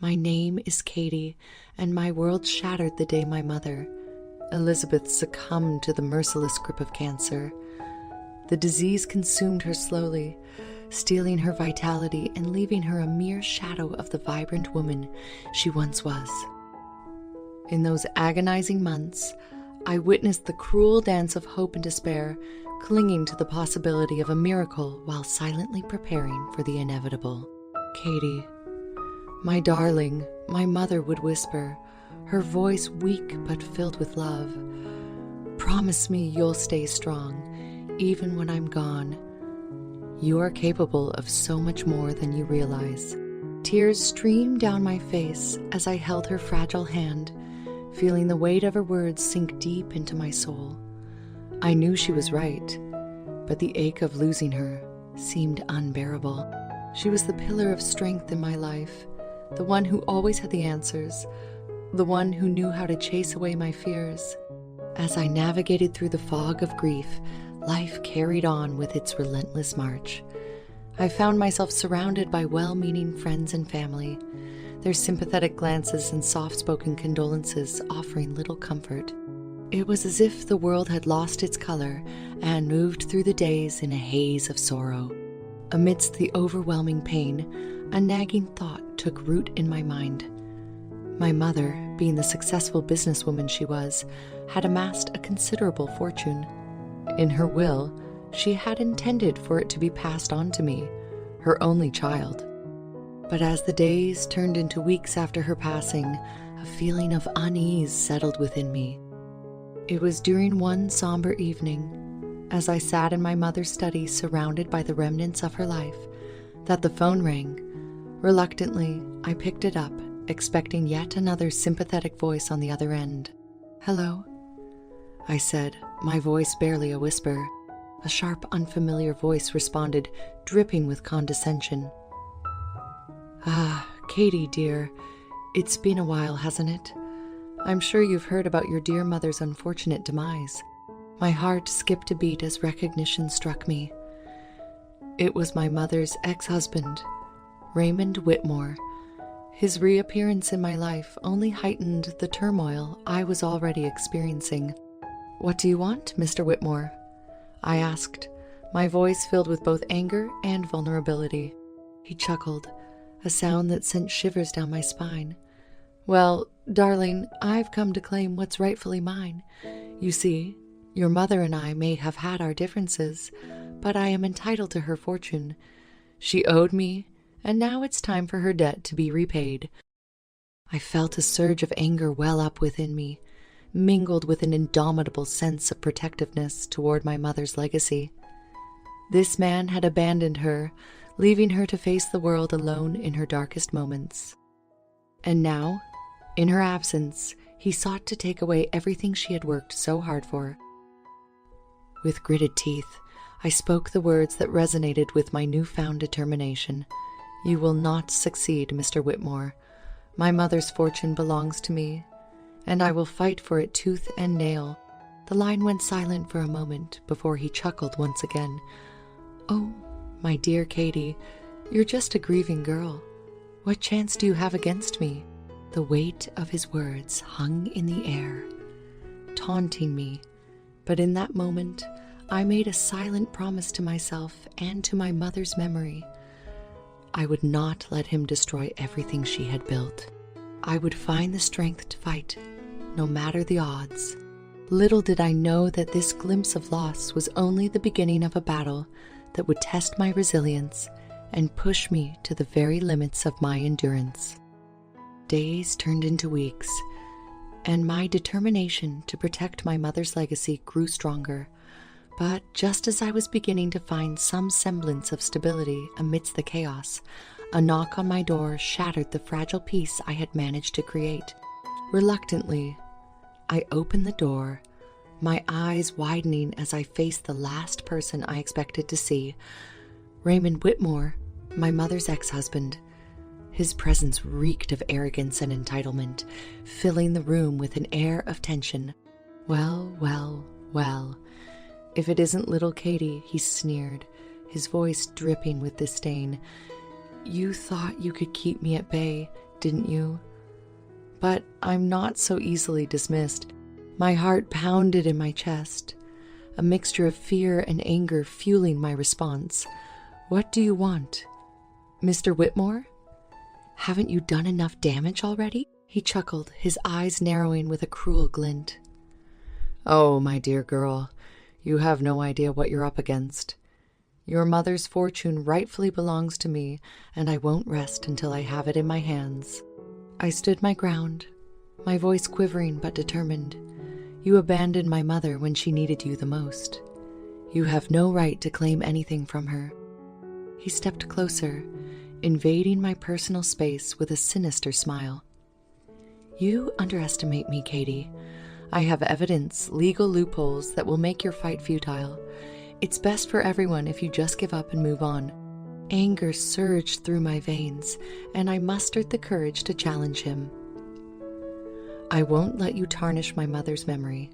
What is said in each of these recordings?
My name is Katie, and my world shattered the day my mother, Elizabeth, succumbed to the merciless grip of cancer. The disease consumed her slowly, stealing her vitality and leaving her a mere shadow of the vibrant woman she once was. In those agonizing months, I witnessed the cruel dance of hope and despair, clinging to the possibility of a miracle while silently preparing for the inevitable. "Katie, my darling," my mother would whisper, her voice weak but filled with love. "Promise me you'll stay strong, even when I'm gone. You are capable of so much more than you realize." Tears streamed down my face as I held her fragile hand, feeling the weight of her words sink deep into my soul. I knew she was right, but the ache of losing her seemed unbearable. She was the pillar of strength in my life, the one who always had the answers, the one who knew how to chase away my fears. As I navigated through the fog of grief, life carried on with its relentless march. I found myself surrounded by well-meaning friends and family, their sympathetic glances and soft-spoken condolences offering little comfort. It was as if the world had lost its color and moved through the days in a haze of sorrow. Amidst the overwhelming pain, a nagging thought took root in my mind. My mother, being the successful businesswoman she was, had amassed a considerable fortune. In her will, she had intended for it to be passed on to me, her only child. But as the days turned into weeks after her passing, a feeling of unease settled within me. It was during one somber evening, as I sat in my mother's study surrounded by the remnants of her life, that the phone rang. Reluctantly, I picked it up, expecting yet another sympathetic voice on the other end. "Hello?" I said, my voice barely a whisper. A sharp, unfamiliar voice responded, dripping with condescension. "Ah, Katie, dear, it's been a while, hasn't it? I'm sure you've heard about your dear mother's unfortunate demise." My heart skipped a beat as recognition struck me. It was my mother's ex-husband, Raymond Whitmore. His reappearance in my life only heightened the turmoil I was already experiencing. "What do you want, Mr. Whitmore?" I asked, my voice filled with both anger and vulnerability. He chuckled, a sound that sent shivers down my spine. "Well, darling, I've come to claim what's rightfully mine. You see, your mother and I may have had our differences, but I am entitled to her fortune. She owed me, and now it's time for her debt to be repaid." I felt a surge of anger well up within me, mingled with an indomitable sense of protectiveness toward my mother's legacy. This man had abandoned her, leaving her to face the world alone in her darkest moments. And now, in her absence, he sought to take away everything she had worked so hard for. With gritted teeth, I spoke the words that resonated with my newfound determination. "You will not succeed, Mr. Whitmore. My mother's fortune belongs to me, and I will fight for it tooth and nail." The line went silent for a moment before he chuckled once again. "Oh, my dear Katie, you're just a grieving girl. What chance do you have against me?" The weight of his words hung in the air, taunting me, but in that moment I made a silent promise to myself and to my mother's memory. I would not let him destroy everything she had built. I would find the strength to fight, no matter the odds. Little did I know that this glimpse of loss was only the beginning of a battle that would test my resilience and push me to the very limits of my endurance. Days turned into weeks, and my determination to protect my mother's legacy grew stronger. But just as I was beginning to find some semblance of stability amidst the chaos, a knock on my door shattered the fragile peace I had managed to create. Reluctantly, I opened the door, my eyes widening as I faced the last person I expected to see, Raymond Whitmore, my mother's ex-husband. His presence reeked of arrogance and entitlement, filling the room with an air of tension. "Well, well, well, if it isn't little Katie," he sneered, his voice dripping with disdain. "You thought you could keep me at bay, didn't you? But I'm not so easily dismissed. My heart pounded in my chest, a mixture of fear and anger fueling my response. What do you want? Mr. Whitmore? Haven't you done enough damage already? He chuckled, his eyes narrowing with a cruel glint. Oh, my dear girl, you have no idea what you're up against. Your mother's fortune rightfully belongs to me, and I won't rest until I have it in my hands. I stood my ground, my voice quivering but determined. You abandoned my mother when she needed you the most. You have no right to claim anything from her. He stepped closer, invading my personal space with a sinister smile. You underestimate me, Katie. I have evidence, legal loopholes that will make your fight futile. It's best for everyone if you just give up and move on. Anger surged through my veins, and I mustered the courage to challenge him. I won't let you tarnish my mother's memory.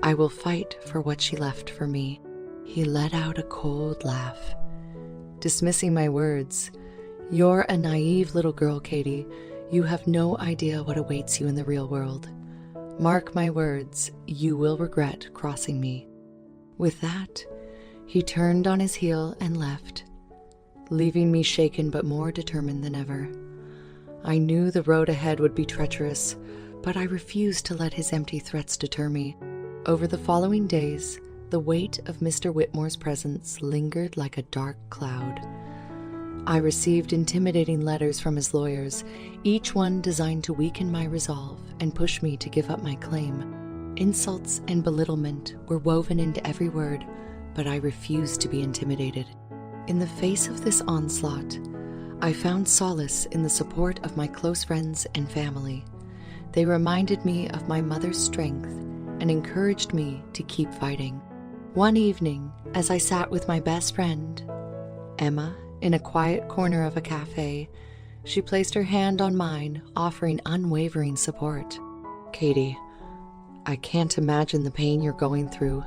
I will fight for what she left for me. He let out a cold laugh, dismissing my words. You're a naive little girl, Katie. You have no idea what awaits you in the real world. Mark my words, you will regret crossing me. With that, he turned on his heel and left, leaving me shaken but more determined than ever. I knew the road ahead would be treacherous, but I refused to let his empty threats deter me. Over the following days, the weight of Mr. Whitmore's presence lingered like a dark cloud. I received intimidating letters from his lawyers, each one designed to weaken my resolve and push me to give up my claim. Insults and belittlement were woven into every word, but I refused to be intimidated. In the face of this onslaught, I found solace in the support of my close friends and family. They reminded me of my mother's strength and encouraged me to keep fighting. One evening, as I sat with my best friend, Emma, in a quiet corner of a cafe, she placed her hand on mine, offering unwavering support. Katie, I can't imagine the pain you're going through,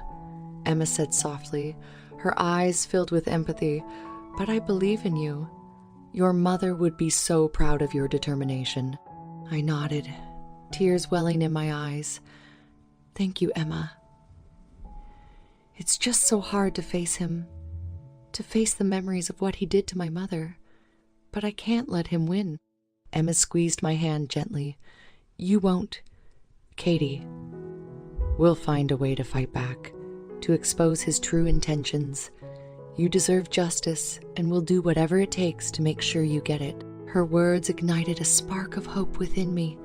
Emma said softly, her eyes filled with empathy, but I believe in you. Your mother would be so proud of your determination. I nodded, tears welling in my eyes. Thank you, Emma. It's just so hard to face him, to face the memories of what he did to my mother. But I can't let him win. Emma squeezed my hand gently. You won't. Katie, we'll find a way to fight back, to expose his true intentions. You deserve justice, and we'll do whatever it takes to make sure you get it. Her words ignited a spark of hope within me,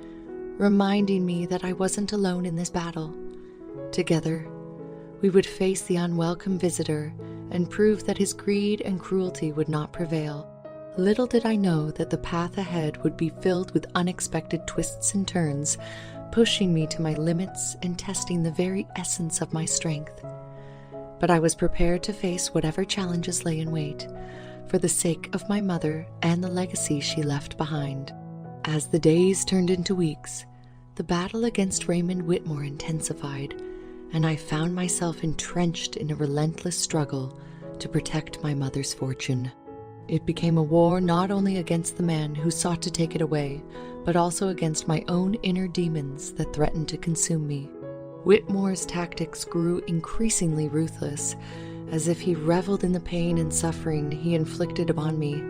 reminding me that I wasn't alone in this battle. Together, we would face the unwelcome visitor and prove that his greed and cruelty would not prevail. Little did I know that the path ahead would be filled with unexpected twists and turns, pushing me to my limits and testing the very essence of my strength. But I was prepared to face whatever challenges lay in wait, for the sake of my mother and the legacy she left behind. As the days turned into weeks, the battle against Raymond Whitmore intensified, and I found myself entrenched in a relentless struggle to protect my mother's fortune. It became a war not only against the man who sought to take it away, but also against my own inner demons that threatened to consume me. Whitmore's tactics grew increasingly ruthless, as if he reveled in the pain and suffering he inflicted upon me.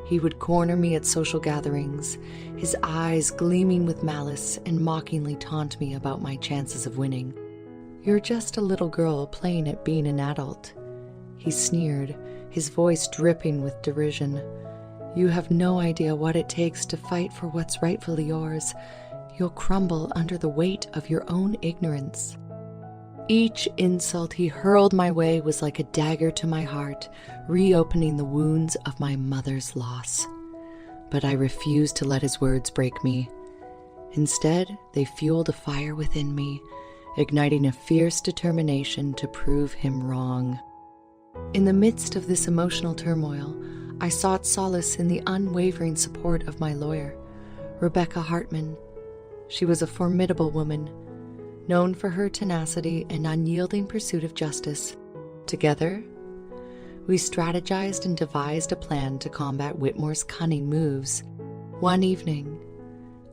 He would corner me at social gatherings, his eyes gleaming with malice, and mockingly taunt me about my chances of winning. You're just a little girl playing at being an adult, he sneered, his voice dripping with derision. You have no idea what it takes to fight for what's rightfully yours. You'll crumble under the weight of your own ignorance. Each insult he hurled my way was like a dagger to my heart, reopening the wounds of my mother's loss. But I refused to let his words break me. Instead, they fueled a fire within me, igniting a fierce determination to prove him wrong. In the midst of this emotional turmoil, I sought solace in the unwavering support of my lawyer, Rebecca Hartman. She was a formidable woman, known for her tenacity and unyielding pursuit of justice. Together, we strategized and devised a plan to combat Whitmore's cunning moves. One evening,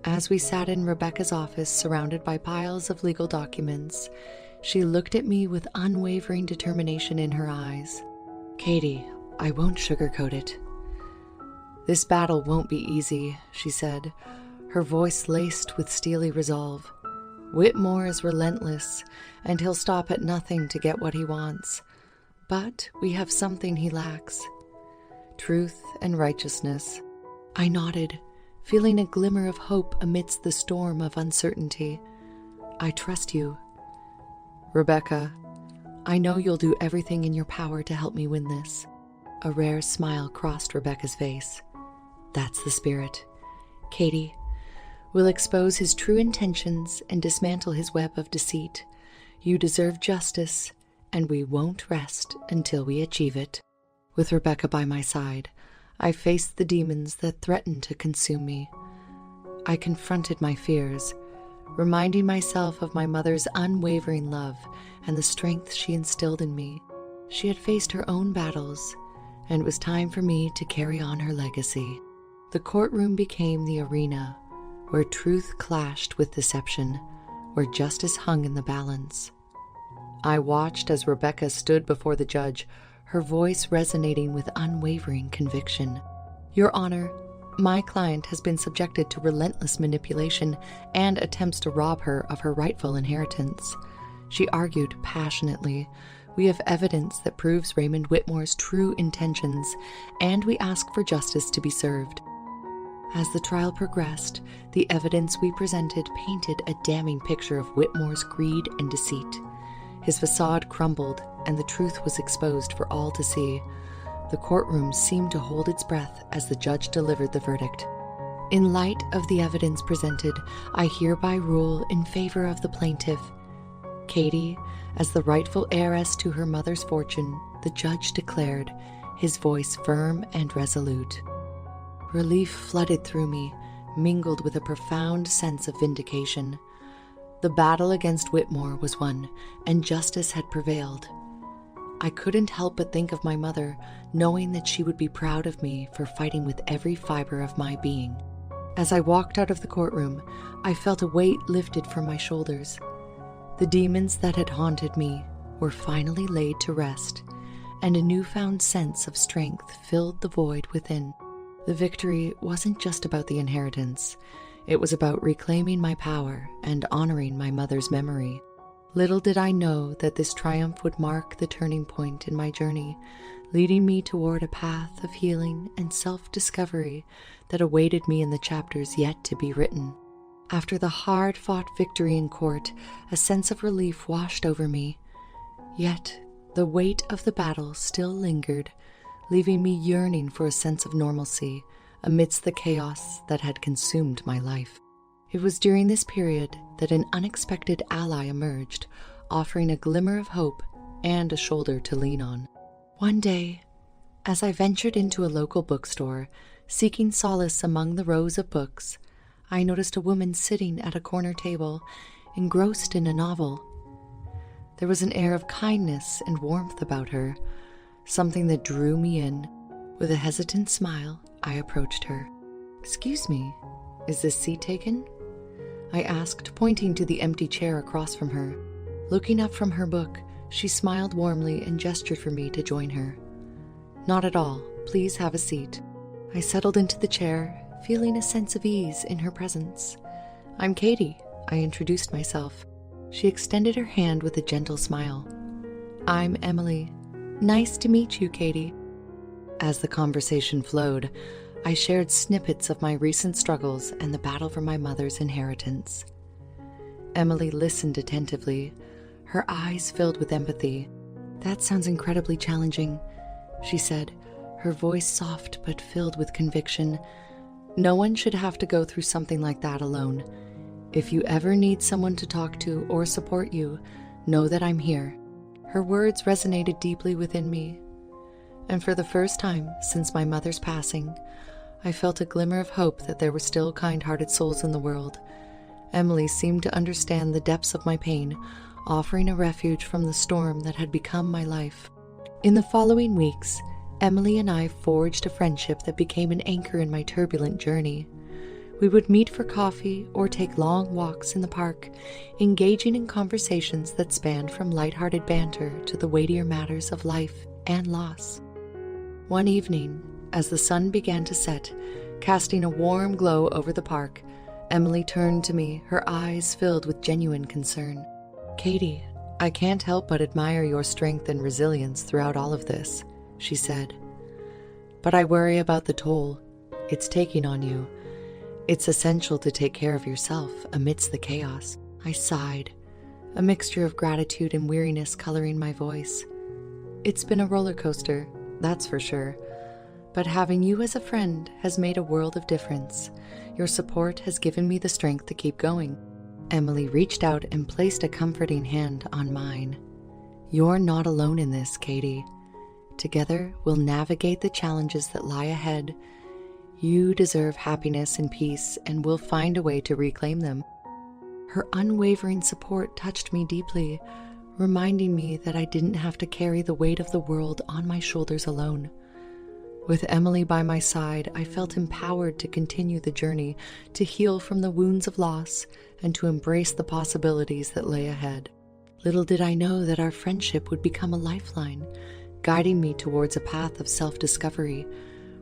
as we sat in Rebecca's office surrounded by piles of legal documents, she looked at me with unwavering determination in her eyes. "Katie, I won't sugarcoat it. This battle won't be easy," she said, her voice laced with steely resolve. "Whitmore is relentless, and he'll stop at nothing to get what he wants. But we have something he lacks: truth and righteousness." I nodded, feeling a glimmer of hope amidst the storm of uncertainty. "I trust you. Rebecca, I know you'll do everything in your power to help me win this." A rare smile crossed Rebecca's face. "That's the spirit. Katie, we'll expose his true intentions and dismantle his web of deceit. You deserve justice, and we won't rest until we achieve it." With Rebecca by my side, I faced the demons that threatened to consume me. I confronted my fears, reminding myself of my mother's unwavering love and the strength she instilled in me. She had faced her own battles, and it was time for me to carry on her legacy. The courtroom became the arena where truth clashed with deception, where justice hung in the balance. I watched as Rebecca stood before the judge, her voice resonating with unwavering conviction. "Your Honor, my client has been subjected to relentless manipulation and attempts to rob her of her rightful inheritance," she argued passionately. "We have evidence that proves Raymond Whitmore's true intentions, and we ask for justice to be served." As the trial progressed, the evidence we presented painted a damning picture of Whitmore's greed and deceit. His facade crumbled, and the truth was exposed for all to see. The courtroom seemed to hold its breath as the judge delivered the verdict. "In light of the evidence presented, I hereby rule in favor of the plaintiff, Katie, as the rightful heiress to her mother's fortune," the judge declared, his voice firm and resolute. Relief flooded through me, mingled with a profound sense of vindication. The battle against Whitmore was won, and justice had prevailed. I couldn't help but think of my mother, knowing that she would be proud of me for fighting with every fiber of my being. As I walked out of the courtroom, I felt a weight lifted from my shoulders. The demons that had haunted me were finally laid to rest, and a newfound sense of strength filled the void within. The victory wasn't just about the inheritance. It was about reclaiming my power and honoring my mother's memory. Little did I know that this triumph would mark the turning point in my journey, leading me toward a path of healing and self-discovery that awaited me in the chapters yet to be written. After the hard-fought victory in court, a sense of relief washed over me. Yet the weight of the battle still lingered, leaving me yearning for a sense of normalcy amidst the chaos that had consumed my life. It was during this period that an unexpected ally emerged, offering a glimmer of hope and a shoulder to lean on. One day, as I ventured into a local bookstore, seeking solace among the rows of books, I noticed a woman sitting at a corner table, engrossed in a novel. There was an air of kindness and warmth about her, something that drew me in. With a hesitant smile, I approached her. "Excuse me, is this seat taken?" I asked, pointing to the empty chair across from her. Looking up from her book, she smiled warmly and gestured for me to join her. "Not at all. Please have a seat." I settled into the chair, feeling a sense of ease in her presence. "I'm Katie," I introduced myself. She extended her hand with a gentle smile. "I'm Emily. Nice to meet you, Katie." As the conversation flowed, I shared snippets of my recent struggles and the battle for my mother's inheritance. Emily listened attentively, her eyes filled with empathy. "That sounds incredibly challenging," she said, her voice soft but filled with conviction. "No one should have to go through something like that alone. If you ever need someone to talk to or support you, know that I'm here." Her words resonated deeply within me, and for the first time since my mother's passing, I felt a glimmer of hope that there were still kind-hearted souls in the world. Emily seemed to understand the depths of my pain, offering a refuge from the storm that had become my life. In the following weeks, Emily and I forged a friendship that became an anchor in my turbulent journey. We would meet for coffee or take long walks in the park, engaging in conversations that spanned from lighthearted banter to the weightier matters of life and loss. One evening, as the sun began to set, casting a warm glow over the park, Emily turned to me, her eyes filled with genuine concern. "Katie, I can't help but admire your strength and resilience throughout all of this," she said. "But I worry about the toll it's taking on you. It's essential to take care of yourself amidst the chaos." I sighed, a mixture of gratitude and weariness coloring my voice. "It's been a roller coaster, that's for sure. But having you as a friend has made a world of difference. Your support has given me the strength to keep going." Emily reached out and placed a comforting hand on mine. "You're not alone in this, Katie. Together, we'll navigate the challenges that lie ahead. You deserve happiness and peace, and we'll find a way to reclaim them." Her unwavering support touched me deeply, reminding me that I didn't have to carry the weight of the world on my shoulders alone. With Emily by my side, I felt empowered to continue the journey, to heal from the wounds of loss, and to embrace the possibilities that lay ahead. Little did I know that our friendship would become a lifeline, guiding me towards a path of self-discovery,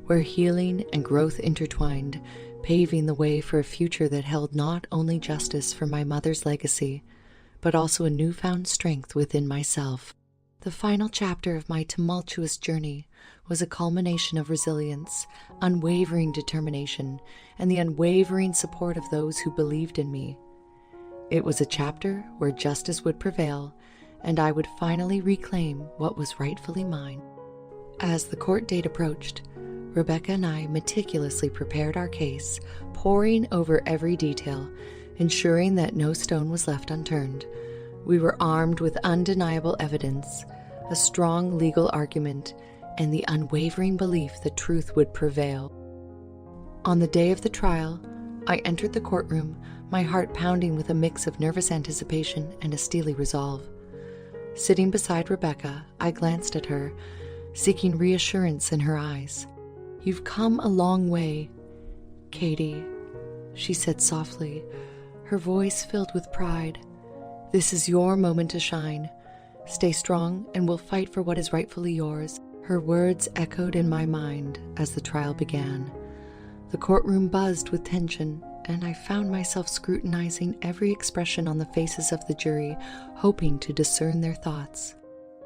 where healing and growth intertwined, paving the way for a future that held not only justice for my mother's legacy, but also a newfound strength within myself. The final chapter of my tumultuous journey was a culmination of resilience, unwavering determination, and the unwavering support of those who believed in me. It was a chapter where justice would prevail, and I would finally reclaim what was rightfully mine. As the court date approached, Rebecca and I meticulously prepared our case, poring over every detail, ensuring that no stone was left unturned. We were armed with undeniable evidence, a strong legal argument, and the unwavering belief that truth would prevail. On the day of the trial, I entered the courtroom, my heart pounding with a mix of nervous anticipation and a steely resolve. Sitting beside Rebecca, I glanced at her, seeking reassurance in her eyes. "You've come a long way, Katie," she said softly, her voice filled with pride. "This is your moment to shine. Stay strong and we'll fight for what is rightfully yours." Her words echoed in my mind as the trial began. The courtroom buzzed with tension, and I found myself scrutinizing every expression on the faces of the jury, hoping to discern their thoughts.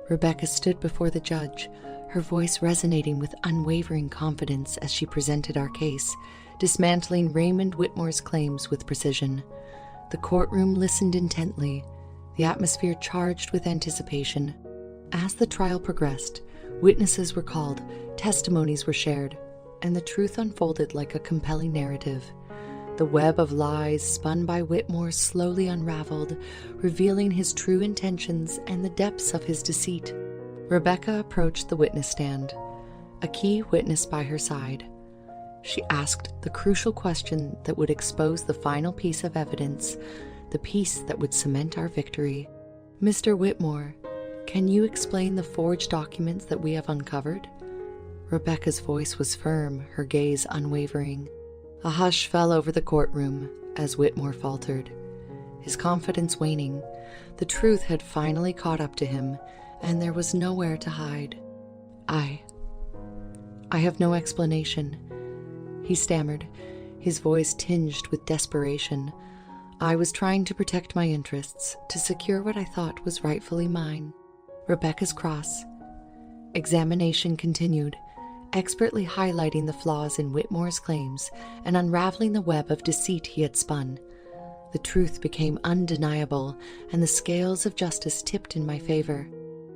Rebecca stood before the judge, her voice resonating with unwavering confidence as she presented our case, dismantling Raymond Whitmore's claims with precision. The courtroom listened intently, the atmosphere charged with anticipation. As the trial progressed, witnesses were called, testimonies were shared, and the truth unfolded like a compelling narrative. The web of lies spun by Whitmore slowly unraveled, revealing his true intentions and the depths of his deceit. Rebecca approached the witness stand, a key witness by her side. She asked the crucial question that would expose the final piece of evidence, the piece that would cement our victory. "Mr. Whitmore, can you explain the forged documents that we have uncovered?" Rebecca's voice was firm, her gaze unwavering. A hush fell over the courtroom as Whitmore faltered, his confidence waning. The truth had finally caught up to him, and there was nowhere to hide. I have no explanation," he stammered, his voice tinged with desperation. "I was trying to protect my interests, to secure what I thought was rightfully mine." Rebecca's cross. Examination continued, expertly highlighting the flaws in Whitmore's claims and unraveling the web of deceit he had spun. The truth became undeniable, and the scales of justice tipped in my favor.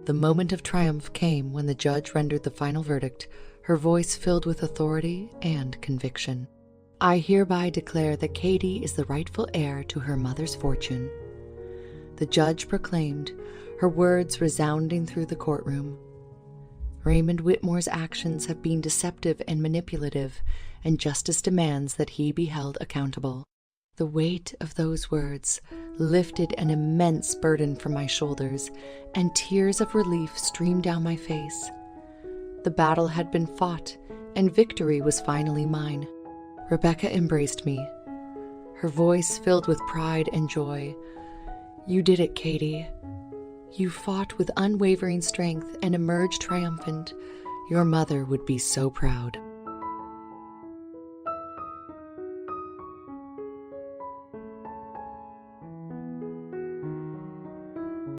The moment of triumph came when the judge rendered the final verdict, her voice filled with authority and conviction. "I hereby declare that Katie is the rightful heir to her mother's fortune," the judge proclaimed, her words resounding through the courtroom. "Raymond Whitmore's actions have been deceptive and manipulative, and justice demands that he be held accountable." The weight of those words lifted an immense burden from my shoulders, and tears of relief streamed down my face. The battle had been fought, and victory was finally mine. Rebecca embraced me, her voice filled with pride and joy. "You did it, Katie. You fought with unwavering strength and emerged triumphant. Your mother would be so proud."